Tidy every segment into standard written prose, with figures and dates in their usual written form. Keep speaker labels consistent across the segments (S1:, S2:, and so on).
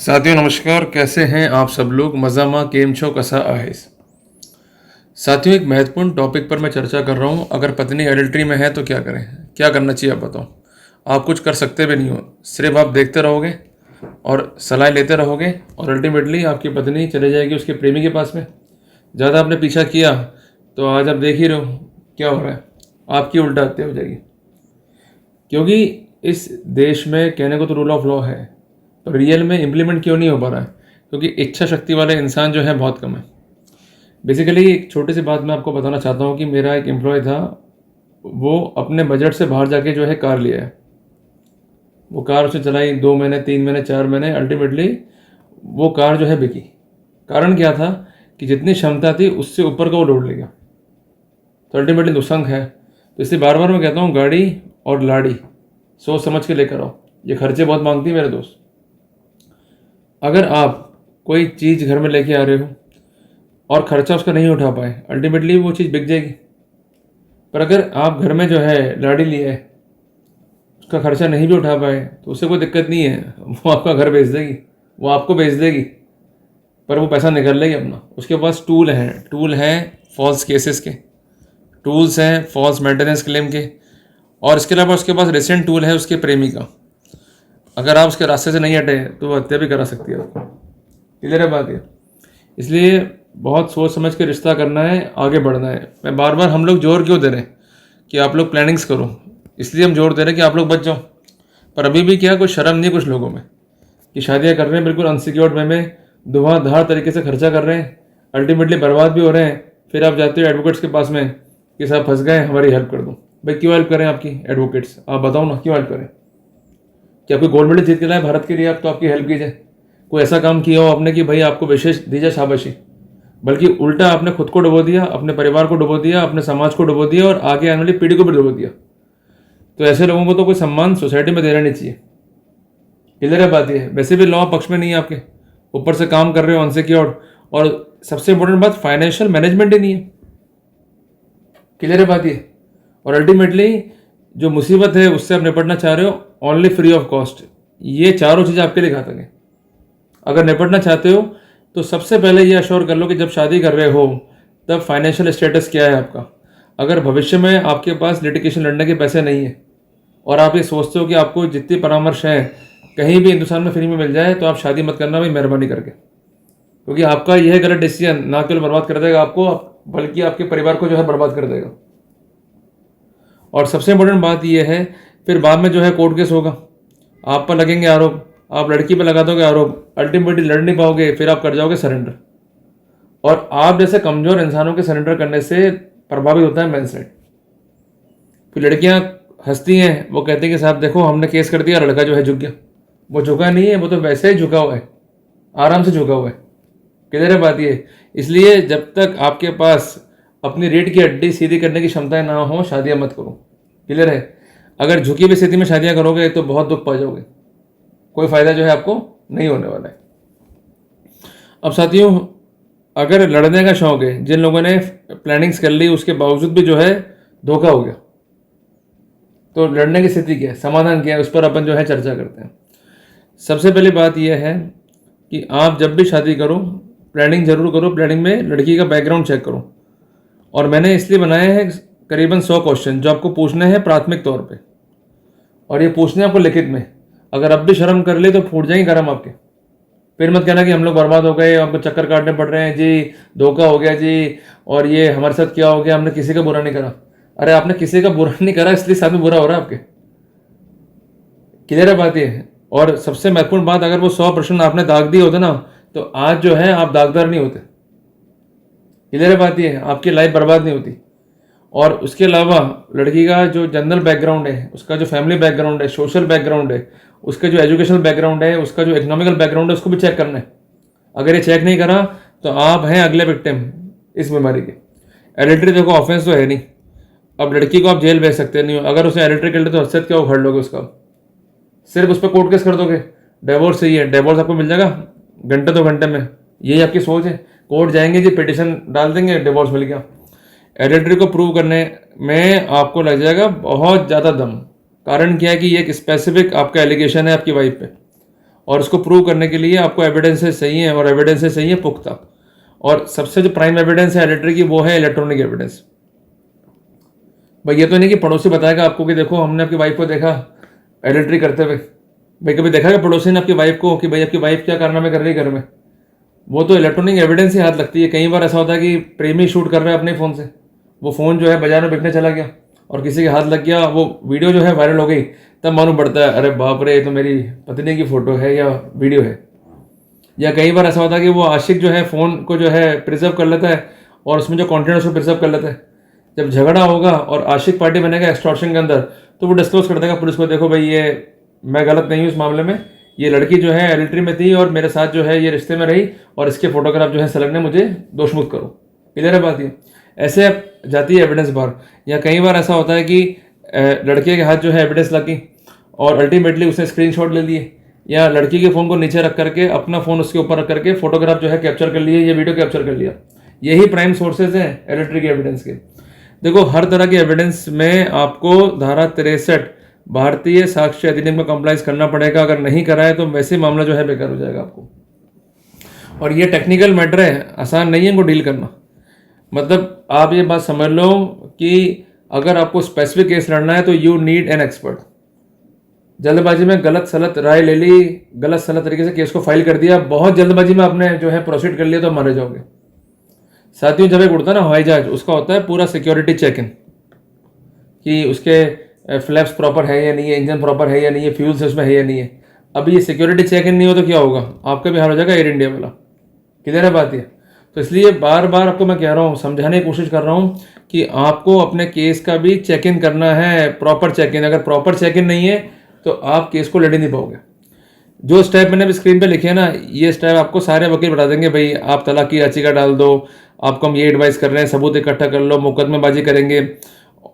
S1: साथियों नमस्कार, कैसे हैं आप सब लोग। मज़ामा केम छो कसा आहेस। साथियों, एक महत्वपूर्ण टॉपिक पर मैं चर्चा कर रहा हूं। अगर पत्नी एडल्ट्री में है तो क्या करें, क्या करना चाहिए, आप बताओ। आप कुछ कर सकते भी नहीं हो, सिर्फ आप देखते रहोगे और सलाह लेते रहोगे और अल्टीमेटली आपकी पत्नी चले जाएगी उसके प्रेमी के पास में। ज़्यादा आपने पीछा किया तो आज आप देख ही रहे हो क्या हो रहा है, आपकी उल्टा हत्या हो जाएगी। क्योंकि इस देश में कहने को तो रूल ऑफ लॉ है, तो रियल में इम्प्लीमेंट क्यों नहीं हो पा रहा है? क्योंकि इच्छा शक्ति वाले इंसान जो है बहुत कम है। बेसिकली एक छोटी सी बात मैं आपको बताना चाहता हूँ कि मेरा एक एम्प्लॉय था, वो अपने बजट से बाहर जाके जो है कार लिया है। वो कार उसने चलाई 2 महीने, 3 महीने, 4 महीने, अल्टीमेटली वो कार जो है बिकी। कारण क्या था कि जितनी क्षमता थी उससे ऊपर का वो लोड ले गया, तो अल्टीमेटली नुकसान है। तो इसलिए बार बार मैं कहता हूँ, गाड़ी और लाड़ी सोच समझ के लेकर आओ, ये खर्चे बहुत मांगती है मेरे दोस्त। अगर आप कोई चीज़ घर में लेके आ रहे हो और ख़र्चा उसका नहीं उठा पाए, अल्टीमेटली वो चीज़ बिक जाएगी। पर अगर आप घर में जो है लाड़ी लिए है, उसका खर्चा नहीं भी उठा पाए तो उससे कोई दिक्कत नहीं है, वो आपका घर बेच देगी, वो आपको बेच देगी, पर वो पैसा निकाल लेगी अपना। उसके पास टूल हैं फॉल्स केसेस के, टूल्स हैं फॉल्स मेंटेनेंस क्लेम के, और इसके अलावा उसके पास रिसेंट टूल है उसके प्रेमी का। अगर आप उसके रास्ते से नहीं हटे तो वो हत्या भी करा सकती है आपको। क्लियर है बात ये। इसलिए बहुत सोच समझ के रिश्ता करना है, आगे बढ़ना है। मैं बार बार हम लोग जोर क्यों दे रहे हैं कि आप लोग प्लानिंग्स करो, इसलिए हम जोर दे रहे हैं कि आप लोग बच जाओ। पर अभी भी क्या कोई शर्म नहीं कुछ लोगों में कि शादियाँ कर रहे हैं बिल्कुल अनसिक्योर्ड वे में, धुआंधार तरीके से खर्चा कर रहे हैं, अल्टीमेटली बर्बाद भी हो रहे हैं। फिर आप जाते हो एडवोकेट्स के पास में कि साहब फंस गए, हमारी हेल्प कर दो। भाई क्यों हेल्प करें आपकी एडवोकेट्स, आप बताओ ना, क्यों हेल्प करें? क्या कोई गोल्ड मेडल जीत के लाए भारत के लिए आप तो आपकी हेल्प की जाए? कोई ऐसा काम किया हो आपने कि भाई आपको विशेष दी जाए शाबाशी? बल्कि उल्टा आपने खुद को डुबो दिया, अपने परिवार को डुबो दिया, अपने समाज को डुबो दिया और आगे आने वाली पीढ़ी को भी डुबो दिया। तो ऐसे लोगों को तो कोई सम्मान सोसाइटी में देना नहीं चाहिए। क्लियर है बात ये। वैसे भी लॉ पक्ष में नहीं है आपके, ऊपर से काम कर रहे हो अनसिक्योर्ड, और सबसे इंपॉर्टेंट बात फाइनेंशियल मैनेजमेंट ही नहीं है। क्लियर है बात ये। और अल्टीमेटली जो मुसीबत है उससे आप निपटना चाह रहे हो ओनली फ्री ऑफ कॉस्ट। ये चारों चीज़ें आपके लिए घातक हैं। अगर निपटना चाहते हो तो सबसे पहले ये अश्योर कर लो कि जब शादी कर रहे हो तब फाइनेंशियल स्टेटस क्या है आपका। अगर भविष्य में आपके पास लिटिगेशन लड़ने के पैसे नहीं है और आप ये सोचते हो कि आपको जितनी परामर्श है कहीं भी हिंदुस्तान में फ्री में मिल जाए, तो आप शादी मत करना भाई, मेहरबानी करके। क्योंकि आपका यह गलत डिसीजन ना केवल बर्बाद कर देगा आपको, बल्कि आपके परिवार को जो है बर्बाद कर देगा। और सबसे इंपॉर्टेंट बात यह है, फिर बाद में जो है कोर्ट केस होगा, आप पर लगेंगे आरोप, आप लड़की पर लगा दोगे आरोप, अल्टीमेटली लड़ नहीं पाओगे, फिर आप कर जाओगे सरेंडर। और आप जैसे कमज़ोर इंसानों के सरेंडर करने से प्रभावित होता है मेन साइड। फिर लड़कियां हंसती हैं, वो कहती हैं कि साहब देखो हमने केस कर दिया, लड़का जो है झुक गया। वो झुका नहीं है, वो तो वैसे ही झुका हुआ है, आराम से झुका हुआ है। क्लियर है बात ये। इसलिए जब तक आपके पास अपनी रीढ़ की हड्डी सीधी करने की क्षमताएं ना हो, शादियां मत करो। क्लियर है। अगर झुकी हुई स्थिति में शादियां करोगे तो बहुत दुख पा जाओगे, कोई फायदा जो है आपको नहीं होने वाला है। अब साथियों, अगर लड़ने का शौक है, जिन लोगों ने प्लानिंग्स कर ली उसके बावजूद भी जो है धोखा हो गया, तो लड़ने की स्थिति क्या है, समाधान क्या है, उस पर अपन जो है चर्चा करते हैं। सबसे पहली बात यह है कि आप जब भी शादी करो प्लानिंग जरूर करो। प्लानिंग में लड़की का बैकग्राउंड चेक करो। और मैंने इसलिए बनाए हैं करीबन 100 क्वेश्चन जो आपको पूछने हैं प्राथमिक तौर पे, और ये पूछने आपको लिखित में। अगर अब भी शर्म कर ले तो फूट जाएंगे गर्म आपके। फिर मत कहना कि हम लोग बर्बाद हो गए, हमको चक्कर काटने पड़ रहे हैं जी, धोखा हो गया जी, और ये हमारे साथ क्या हो गया, हमने किसी का बुरा नहीं करा। अरे आपने किसी का बुरा नहीं करा, इसलिए साथ में बुरा हो रहा है आपके। क्लियर है बात ये। और सबसे महत्वपूर्ण बात, अगर वो 100 प्रश्न आपने दाग दिए होते ना, तो आज जो है आप दागदार नहीं होते। क्लियर है बात ये, आपकी लाइफ बर्बाद नहीं होती। और उसके अलावा लड़की का जो जनरल बैकग्राउंड है, उसका जो फैमिली बैकग्राउंड है, सोशल बैकग्राउंड है, उसका जो एजुकेशनल बैकग्राउंड है, उसका जो इकोनॉमिकल बैकग्राउंड है, उसको भी चेक करना है। अगर ये चेक नहीं करा तो आप हैं अगले विक्टिम इस बीमारी के। एडिल्ट्री देखो ऑफेंस तो है नहीं, अब लड़की को आप जेल भेज सकते नहीं हो। अगर उसने एडिल्ट्री कर लिया तो हद क्या उखाड़ लोगे उसका, सिर्फ उस पर कोर्ट केस कर दोगे। डिवोर्स चाहिए, डिवोर्स आपको मिल जाएगा घंटे 2 घंटे में, यही आपकी सोच है। कोर्ट जाएंगे जी, पिटिशन डाल देंगे, डिवोर्स मिल गया। एडिल्ट्री को प्रूव करने में आपको लग जाएगा बहुत ज़्यादा दम। कारण क्या है कि ये एक स्पेसिफिक आपका एलिगेशन है आपकी वाइफ पे, और उसको प्रूव करने के लिए आपको एविडेंसेस चाहिए, और एविडेंसेस चाहिए पुख्ता। और सबसे जो प्राइम एविडेंस है एडल्ट्री की वो है इलेक्ट्रॉनिक एविडेंस। भाई ये तो नहीं कि पड़ोसी बताएगा आपको कि देखो हमने आपकी वाइफ को देखा एडल्ट्री करते हुए। भाई कभी देखा कि पड़ोसी ने आपकी वाइफ को कि भाई आपकी वाइफ क्या कारनामे कर रही है घर में? वो तो इलेक्ट्रॉनिक एविडेंस ही हाथ लगती है। कई बार ऐसा होता है कि प्रेमी शूट कर रहा है अपने फ़ोन से, वो फ़ोन जो है बाजार में बिकने चला गया और किसी के हाथ लग गया, वो वीडियो जो है वायरल हो गई, तब मालूम पड़ता है अरे बाप रे ये तो मेरी पत्नी की फ़ोटो है या वीडियो है। या कई बार ऐसा होता है कि वो आशिक जो है फ़ोन को जो है प्रिजर्व कर लेता है और उसमें जो कंटेंट उसको प्रिजर्व कर लेता है। जब झगड़ा होगा और आशिक पार्टी बनेगा एक्सटॉर्शन के अंदर, तो वो डिस्क्लोज कर देगा पुलिस को, देखो भाई ये मैं गलत नहीं हूँ इस मामले में, ये लड़की जो है एडल्ट्री में थी और मेरे साथ जो है ये रिश्ते में रही और इसके फोटोग्राफ जो है सलग ने, मुझे दोषमुक्त करो। क्लियर है बात ये? ऐसे जाती है एविडेंस बाहर। या कई बार ऐसा होता है कि लड़के के हाथ जो है एविडेंस लगी और अल्टीमेटली उसने स्क्रीनशॉट ले लिए, या लड़की के फ़ोन को नीचे रख करके अपना फ़ोन उसके ऊपर रख करके फोटोग्राफ जो है कैप्चर कर लिए, ये वीडियो कैप्चर कर लिया। यही प्राइम सोर्सेज हैं एडल्ट्री के एविडेंस के। देखो हर तरह के एविडेंस में आपको धारा 63 भारतीय साक्ष्य अधिनियम में कंप्लाइज करना पड़ेगा। अगर नहीं करा है तो वैसे मामला जो है बेकार हो जाएगा आपको। और ये टेक्निकल मैटर है, आसान नहीं है इनको डील करना। मतलब आप ये बात समझ लो कि अगर आपको स्पेसिफिक केस लड़ना है तो यू नीड एन एक्सपर्ट। जल्दबाजी में गलत सलत राय ले ली, गलत सलत तरीके से केस को फाइल कर दिया, बहुत जल्दबाजी में आपने जो है प्रोसीड कर लिया तो मारे जाओगे। साथियों जब एक उड़ता है ना हवाई जहाज, उसका होता है पूरा सिक्योरिटी चेक इन कि उसके फ्लैप्स प्रॉपर है या नहीं है, इंजन प्रॉपर है या नहीं है, फ्यूल उसमें है या नहीं है। अभी ये सिक्योरिटी चेक इन नहीं हो तो क्या होगा? आपका भी हाल हो जाएगा एयर इंडिया वाला। क्लियर है बात ये? तो इसलिए बार बार आपको मैं कह रहा हूँ, समझाने की कोशिश कर रहा हूँ कि आपको अपने केस का भी चेक इन करना है, प्रॉपर चेक इन। अगर प्रॉपर चेक इन नहीं है तो आप केस को लड़ ही नहीं पाओगे। जो स्टेप मैंने अभी स्क्रीन पे लिखे हैं ना, ये स्टेप आपको सारे वकील बता देंगे, भाई आप तलाक की याचिका डाल दो, आपको हम ये एडवाइस कर रहे हैं, सबूत इकट्ठा कर लो, मुकदमेबाजी करेंगे,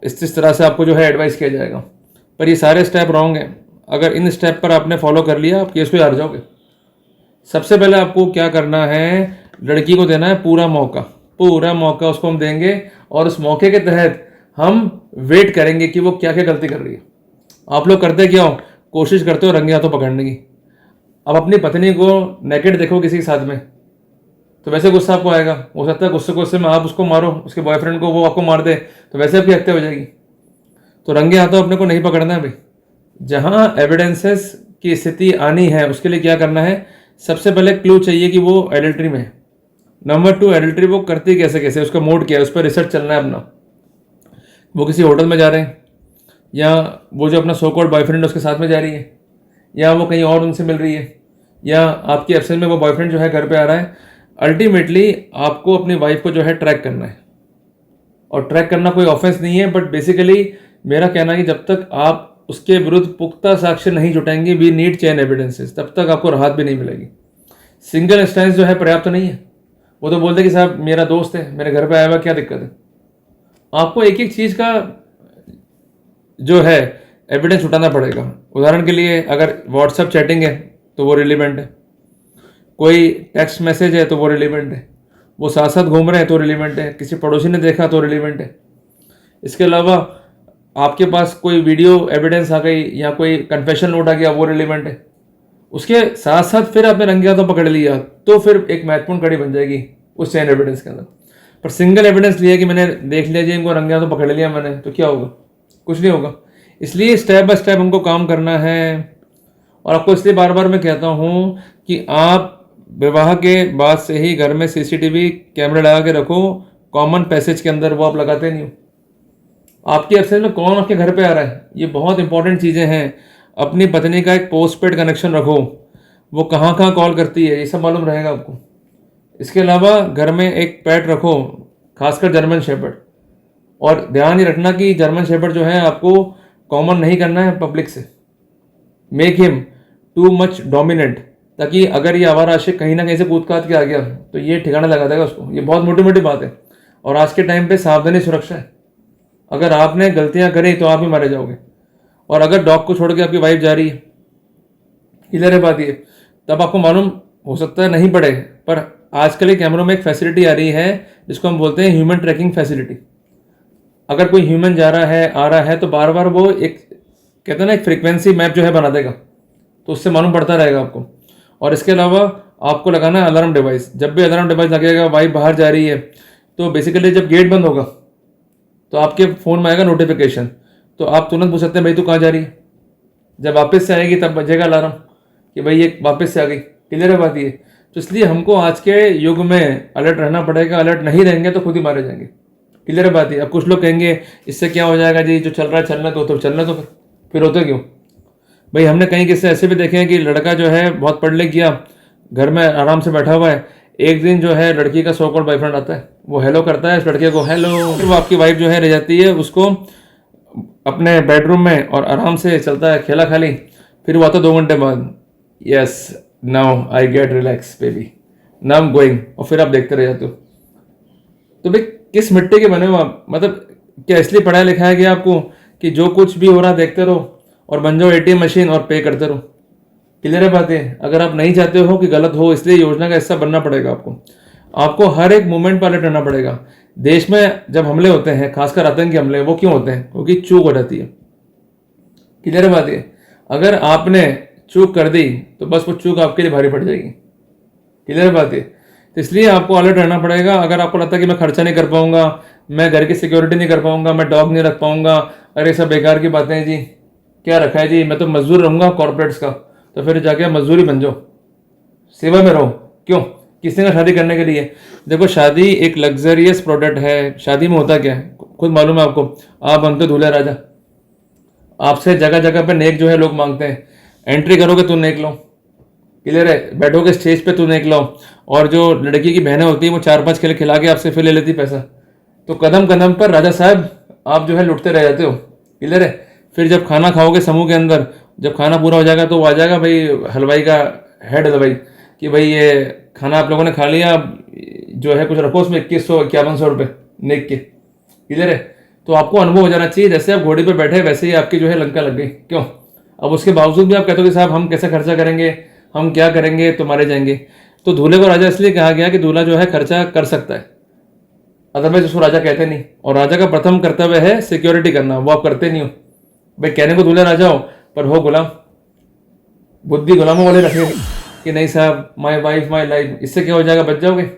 S1: इस तरह से आपको जो है एडवाइस किया जाएगा। पर ये सारे स्टेप रॉन्ग हैं। अगर इन स्टेप पर आपने फॉलो कर लिया आप केस पे हार जाओगे। सबसे पहले आपको क्या करना है, लड़की को देना है पूरा मौका, पूरा मौका उसको हम देंगे और उस मौके के तहत हम वेट करेंगे कि वो क्या क्या गलती कर रही है। आप लोग करते क्या हो? कोशिश करते हो रंगे हाथों पकड़ने की। अब अपनी पत्नी को नेकेड देखो किसी के साथ में तो वैसे गुस्सा आपको आएगा। हो सकता है गुस्से में आप उसको मारो, उसके बॉयफ्रेंड को, वो आपको मार दे, तो वैसे आपकी हत्या हो जाएगी। तो रंगे हाथों अपने को नहीं पकड़ना है भाई। जहां एविडेंसेस की स्थिति आनी है उसके लिए क्या करना है, सबसे पहले क्लू चाहिए कि वो एडल्ट्री में है। नंबर 2, एडल्ट्री वो करती कैसे कैसे, उसका मोड क्या है, उस पर रिसर्च चलना है अपना। वो किसी होटल में जा रहे हैं, या वो जो अपना सो कॉल्ड बॉयफ्रेंड उसके साथ में जा रही है, या वो कहीं और उनसे मिल रही है, या आपकी एब्सेंस में वो बॉयफ्रेंड जो है घर पे आ रहा है। अल्टीमेटली आपको अपनी वाइफ को जो है ट्रैक करना है। और ट्रैक करना कोई ऑफेंस नहीं है, बट बेसिकली मेरा कहना है कि जब तक आप उसके विरुद्ध पुख्ता साक्ष्य नहीं जुटाएंगे, वी नीड चेन एविडेंसेस, तब तक आपको राहत भी नहीं मिलेगी। सिंगल इंस्टेंस जो है पर्याप्त नहीं है। वो तो बोलते कि साहब मेरा दोस्त है, मेरे घर पे आया हुआ, क्या दिक्कत है? आपको एक एक चीज़ का जो है एविडेंस उठाना पड़ेगा। उदाहरण के लिए अगर व्हाट्सएप चैटिंग है तो वो रिलीवेंट है, कोई टेक्स्ट मैसेज है तो वो रिलीवेंट है, वो साथ साथ घूम रहे हैं तो रिलीवेंट है, किसी पड़ोसी ने देखा तो रिलीवेंट है। इसके अलावा आपके पास कोई वीडियो एविडेंस आ गई या कोई कन्फेशन नोट आ गया, वो रिलीवेंट है। उसके साथ साथ फिर आपने रंगे हाथों पकड़ लिया तो फिर एक महत्वपूर्ण कड़ी बन जाएगी उस चेन एविडेंस के अंदर। पर सिंगल एविडेंस लिया कि मैंने देख लिया जी इनको रंगे हाथों पकड़ लिया मैंने, तो क्या होगा? कुछ नहीं होगा। इसलिए स्टेप बाय स्टेप हमको काम करना है। और आपको इसलिए बार बार मैं कहता हूँ कि आप विवाह के बाद से ही घर में सीसीटीवी कैमरे लगा के रखो, कॉमन पैसेज के अंदर, वो आप लगाते नहीं हो। आपकी एब्सेंस में कौन आपके घर पे आ रहा है, ये बहुत इंपॉर्टेंट चीज़ें हैं। अपनी पत्नी का एक पोस्टपेड कनेक्शन रखो, वो कहाँ कहाँ कॉल करती है, ये सब मालूम रहेगा आपको। इसके अलावा घर में एक पेट रखो, खासकर जर्मन शेपर्ड। और ध्यान ही रखना कि जर्मन शेपर्ड जो है आपको कॉमन नहीं करना है पब्लिक से। Make him too much dominant, ताकि अगर ये आवारा आशिक कहीं ना कहीं से कूद काद के आ गया तो ये ठिकाना लगा देगा उसको। ये बहुत मोटी मोटी बात है। और आज के टाइम पे सावधानी सुरक्षा है। अगर आपने गलतियां करी तो आप ही मारे जाओगे। और अगर डॉग को छोड़ के आपकी वाइफ जा रही है, क्लियर है बात ये, तब आपको मालूम हो सकता है नहीं पड़े, पर आजकल के कैमरों में एक फैसिलिटी आ रही है जिसको हम बोलते हैं ह्यूमन ट्रैकिंग फैसिलिटी। अगर कोई ह्यूमन जा रहा है, आ रहा है, तो बार बार वो एक कहते हैं ना एक फ्रीक्वेंसी मैप जो है बना देगा, तो उससे मालूम पड़ता रहेगा आपको। और इसके अलावा आपको लगाना है अलार्म डिवाइस। जब भी अलार्म डिवाइस लगेगा, वाइफ बाहर जा रही है, तो बेसिकली जब गेट बंद होगा तो आपके फ़ोन में आएगा नोटिफिकेशन, तो आप तुरंत पूछ सकते हैं भाई तू कहाँ जा रही है। जब वापस से आएगी तब बजेगा अलार्म कि भाई ये वापस से आ गई। क्लियर है बात ये। तो इसलिए हमको आज के युग में अलर्ट रहना पड़ेगा। अलर्ट नहीं रहेंगे तो खुद ही मारे जाएंगे। क्लियर है बात ये। अब कुछ लोग कहेंगे इससे क्या हो जाएगा जी, जो चल रहा है चलना तो चलना, तो फिर होता क्यों भाई। हमने कहीं किस्से ऐसे भी देखे हैं कि लड़का जो है बहुत पढ़ लिख गया, घर में आराम से बैठा हुआ है, एक दिन जो है लड़की का सो कॉल्ड बॉयफ्रेंड आता है, वो हेलो करता है इस लड़के को, हेलो, फिर वो आपकी वाइफ जो है रह जाती है उसको अपने बेडरूम में और आराम से चलता है खेला खाली। फिर वो आता 2 घंटे बाद, yes now I get relax baby, now I am going, और फिर आप देखते रह जाते हो। तो भाई किस मिट्टी के बने हो आप? मतलब क्या इसलिए पढ़ाया लिखाया गया आपको कि जो कुछ भी हो रहा देखते रहो और बन जाओ एटीएम मशीन और पे करते रहो? क्लियर है बात है। अगर आप नहीं चाहते हो कि गलत हो, इसलिए योजना का हिस्सा बनना पड़ेगा आपको। आपको हर एक मूवमेंट पर अलर्ट रहना पड़ेगा। देश में जब हमले होते हैं, खासकर आतंकी हमले, वो क्यों होते हैं? क्योंकि चूक हो जाती है। क्लियर है बात है। अगर आपने चूक कर दी तो बस वो चूक आपके लिए भारी पड़ जाएगी। क्लियर है बात है। तो इसलिए आपको अलर्ट रहना पड़ेगा। अगर आपको लगता है कि मैं खर्चा नहीं कर पाऊंगा, मैं घर की सिक्योरिटी नहीं कर पाऊंगा, मैं डॉग नहीं रख पाऊंगा, अरे सब बेकार की बातें हैं जी, क्या रखा है जी, मैं तो मजदूर रहूंगा कॉर्पोरेट्स का, तो फिर जाके मजदूरी बन जाओ, सेवा में रहो। क्यों? किसी का शादी करने के लिए। देखो शादी एक लग्जरियस प्रोडक्ट है। शादी में होता क्या है खुद मालूम है आपको। आप बनते दूल्हे राजा, आपसे जगह जगह पे नेक जो है लोग मांगते हैं। एंट्री करोगे तो नेक लो, क्लियर है, बैठोगे स्टेज पे तो नेक लो, और जो लड़की की बहनें होती है वो 4-5 खेल खिला के आपसे फिर ले लेती पैसा। तो कदम कदम पर राजा साहब आप जो है लुटते रह जाते हो। क्लियर है। फिर जब खाना खाओगे समूह के अंदर, जब खाना पूरा हो जाएगा तो वो आ जाएगा भाई हलवाई का हेड हलवाई कि भाई ये खाना आप लोगों ने खा लिया, जो है कुछ रखो उसमें 2100-5100 रुपये नेक के। क्लियर है। तो आपको अनुभव हो जाना चाहिए, जैसे आप घोड़े पे बैठे वैसे ही आपकी जो है लंका लग गई। क्यों? अब उसके बावजूद भी आप कहते हो कि साहब हम कैसे खर्चा करेंगे, हम क्या करेंगे, तो मारे जाएंगे। तो दूल्हे को राजा इसलिए कहा गया कि दूल्हा जो है खर्चा कर सकता है, अदरवाइज उसको राजा कहते नहीं। और राजा का प्रथम कर्तव्य है सिक्योरिटी करना, वो आप करते नहीं हो। भाई कहने को दूल्हे राजा हो पर हो गुलाम। बुद्धि गुलामों वाले रखेंगे कि नहीं साहब माई वाइफ माई लाइफ, इससे क्या हो जाएगा, बच जाओगे।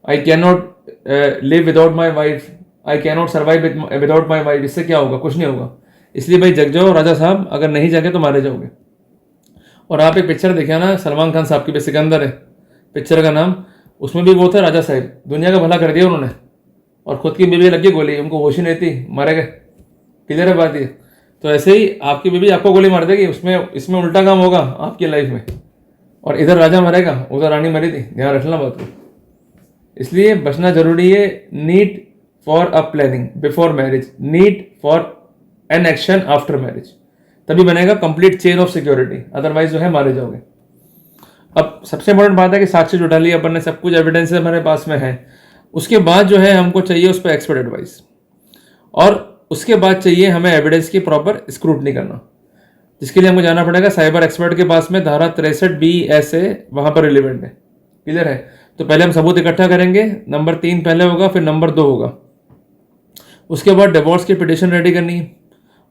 S1: I can not live without my wife, I can not survive without my wife, इससे क्या होगा, कुछ नहीं होगा। इसलिए भाई जग जाओ राजा साहब, अगर नहीं जगे तो मारे जाओगे। और आप एक पिक्चर देखिए ना, सलमान खान साहब की, सिकंदर है पिक्चर का नाम, उसमें भी वो था राजा साहब, दुनिया का भला कर दिया उन्होंने, और खुद की बीवी लगी गोली, उनको होश ही नहीं थी, मारे गए। क्लियर है बात ये। तो ऐसे ही आपकी बीवी आपको गोली मार देगी, इसमें उल्टा काम होगा आपकी लाइफ में, और इधर राजा मरेगा उधर रानी मरी थी। ध्यान रखना बात को। इसलिए बचना जरूरी है। Need for a planning before marriage, need for an action after marriage, तभी बनेगा complete chain of security, otherwise जो है मारे जाओगे। अब सबसे इंपॉर्टेंट बात है कि साक्ष्य जुटा लिया अपन ने, सब कुछ एविडेंस हमारे पास में है। उसके बाद जो है हमको चाहिए उस पर एक्सपर्ट एडवाइस, और उसके बाद चाहिए हमें एविडेंस की प्रॉपर स्क्रूटनी करना, जिसके लिए हमको जाना पड़ेगा साइबर एक्सपर्ट के पास में। धारा 63B वहां पर रिलेवेंट है। क्लियर है। तो पहले हम सबूत इकट्ठा करेंगे, नंबर 3 पहले होगा, फिर नंबर 2 होगा। उसके बाद डिवोर्स की पिटिशन रेडी करनी है।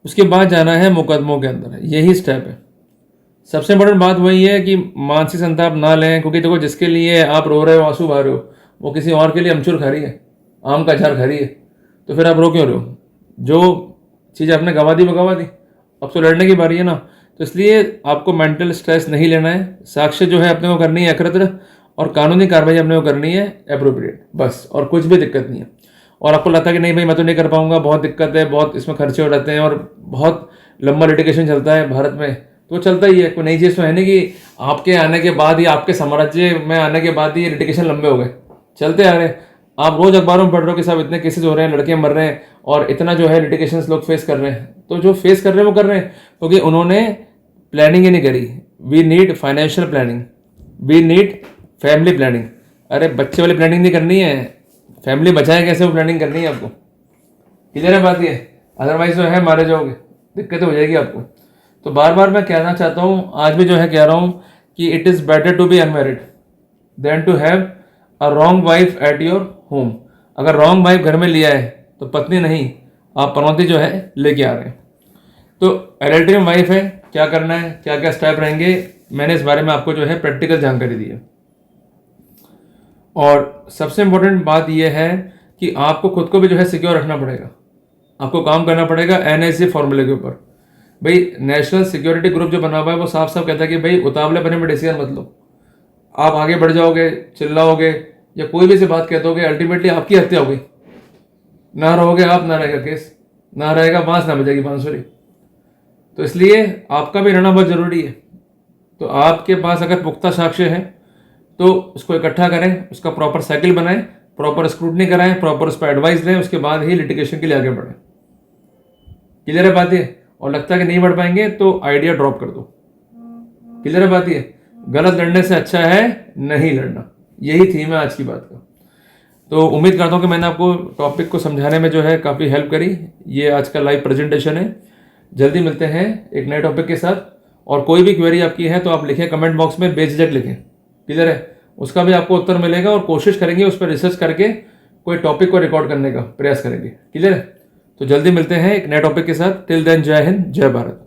S1: उसके बाद जाना है मुकदमों के अंदर। यही स्टेप है। सबसे इंपॉर्टेंट बात वही है कि मानसिक संताप ना लें, क्योंकि देखो जिसके लिए आप रो रहे हो, आंसू बहा रहे हो, वो किसी और के लिए अमचूर खा रही है, आम का अचार खा रही है, तो फिर आप रो क्यों रहे हो? जो चीज़ आपने गंवा दी वो गंवा दी, अब तो लड़ने की बारी है ना। तो इसलिए आपको मेंटल स्ट्रेस नहीं लेना है। साक्ष्य जो है अपने को करनी है एकत्र, और कानूनी कार्रवाई अपने को करनी है अप्रोप्रिएट, बस, और कुछ भी दिक्कत नहीं है। और आपको लगता है कि नहीं भाई मैं तो नहीं कर पाऊंगा, बहुत दिक्कत है, बहुत इसमें खर्चे हो जाते हैं, और बहुत लंबा लिटिगेशन चलता है भारत में, तो चलता ही है। कोई नई चीज़ तो है नहीं कि आपके आने के बाद ही, आपके साम्राज्य में आने के बाद ही लिटिगेशन लंबे हो गए, चलते आ रहे हैं। आप रोज अखबारों में पढ़ रहे हो कि साहब इतने केसेस हो रहे हैं, लड़के मर रहे हैं, और इतना जो है लिटिगेशन लोग फेस कर रहे हैं। तो जो फेस कर रहे हैं वो कर रहे हैं क्योंकि उन्होंने प्लानिंग ही नहीं करी। We need financial planning, we need family planning. अरे बच्चे वाली प्लानिंग नहीं करनी है, फैमिली बचाए कैसे वो प्लानिंग करनी है आपको। क्लियर है बात ये। अदरवाइज जो है मारे जाओगे, दिक्कत हो जाएगी आपको। तो बार बार मैं कहना चाहता हूँ, आज भी जो है कह रहा हूँ कि it is better to be unmarried than to have a wrong wife at your home. अगर रॉन्ग वाइफ घर में लिया है तो पत्नी नहीं, आप पनौती जो है लेके आ रहे हैं। तो एडल्ट्री में वाइफ है, क्या करना है, क्या क्या स्टेप रहेंगे, मैंने इस बारे में आपको जो है प्रैक्टिकल जानकारी दी है। और सबसे इम्पोर्टेंट बात यह है कि आपको खुद को भी जो है सिक्योर रखना पड़ेगा, आपको काम करना पड़ेगा एनएसजी फॉर्मूले के ऊपर। भाई नेशनल सिक्योरिटी ग्रुप जो बना हुआ है वो साफ साफ कहता है कि भाई उतावले बने में डिसीजन मत लो, आप आगे बढ़ जाओगे, चिल्लाओगे या कोई भी से बात कहते होगे, अल्टीमेटली आपकी हत्या होगी। ना रहोगे आप, ना रहेगा केस, ना रहेगा बांस, ना बजेगी बांसुरी। तो इसलिए आपका भी रहना बहुत ज़रूरी है। तो आपके पास अगर पुख्ता साक्ष्य है तो उसको इकट्ठा करें, उसका प्रॉपर साइकिल बनाएं, प्रॉपर स्क्रूटनी कराएं, प्रॉपर उस पर एडवाइस लें, उसके बाद ही लिटिगेशन के लिए आगे बढ़ें। क्लियर है बात ये? और लगता है कि नहीं बढ़ पाएंगे तो आइडिया ड्रॉप कर दो। क्लियर है बात ये? गलत लड़ने से अच्छा है नहीं लड़ना, यही थीम है आज की बात का। तो उम्मीद करता हूँ कि मैंने आपको टॉपिक को समझाने में जो है काफ़ी हेल्प करी। ये आज का लाइव प्रेजेंटेशन है। जल्दी मिलते हैं एक नए टॉपिक के साथ। और कोई भी क्वेरी आपकी है तो आप लिखें कमेंट बॉक्स में, बेझिझक लिखें। क्लियर है? उसका भी आपको उत्तर मिलेगा और कोशिश करेंगे उस पर रिसर्च करके कोई टॉपिक को रिकॉर्ड करने का प्रयास करेंगे। क्लियर है? तो जल्दी मिलते हैं एक नए टॉपिक के साथ। टिल देन जय हिंद, जय भारत।